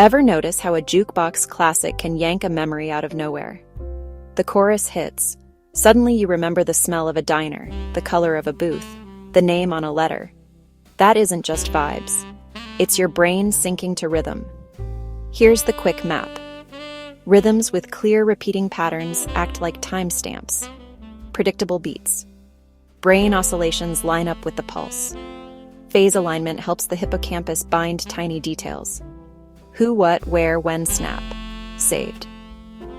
Ever notice how a jukebox classic can yank a memory out of nowhere? The chorus hits. Suddenly you remember the smell of a diner, the color of a booth, the name on a letter. That isn't just vibes. It's your brain syncing to rhythm. Here's the quick map. Rhythms with clear repeating patterns act like timestamps. Predictable beats. Brain oscillations line up with the pulse. Phase alignment helps the hippocampus bind tiny details. Who, what, where, when snap. Saved.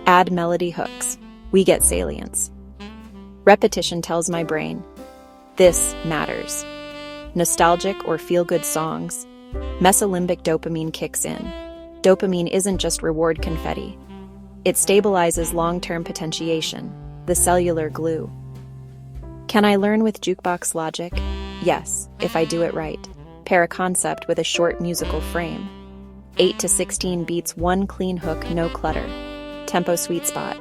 Add melody hooks. We get salience. Repetition tells my brain, this matters. Nostalgic or feel-good songs. Mesolimbic dopamine kicks in. Dopamine isn't just reward confetti. It stabilizes long-term potentiation, the cellular glue. Can I learn with jukebox logic? Yes, if I do it right. Pair a concept with a short musical frame. 8 to 16 beats, one clean hook, no clutter. Tempo sweet spot.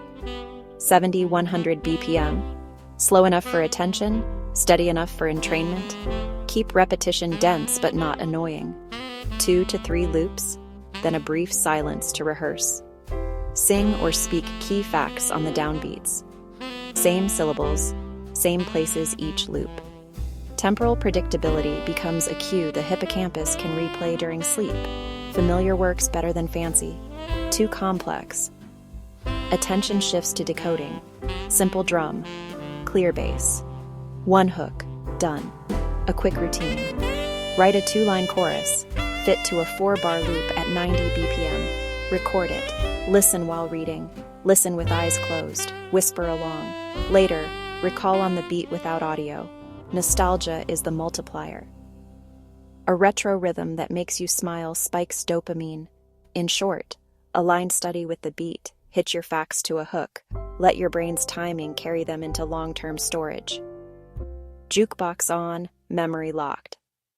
70-100 BPM. Slow enough for attention, steady enough for entrainment. Keep repetition dense but not annoying. 2 to 3 loops, then a brief silence to rehearse. Sing or speak key facts on the downbeats. Same syllables, same places each loop. Temporal predictability becomes a cue the hippocampus can replay during sleep. Familiar works better than fancy. Too complex. Attention shifts to decoding. Simple drum. Clear bass. One hook. Done. A quick routine. Write a 2-line chorus. Fit to a 4-bar loop at 90 BPM. Record it. Listen while reading. Listen with eyes closed. Whisper along. Later, recall on the beat without audio. Nostalgia is the multiplier. A retro rhythm that makes you smile spikes dopamine. In short, align study with the beat, hitch your facts to a hook, let your brain's timing carry them into long-term storage. Jukebox on, memory locked.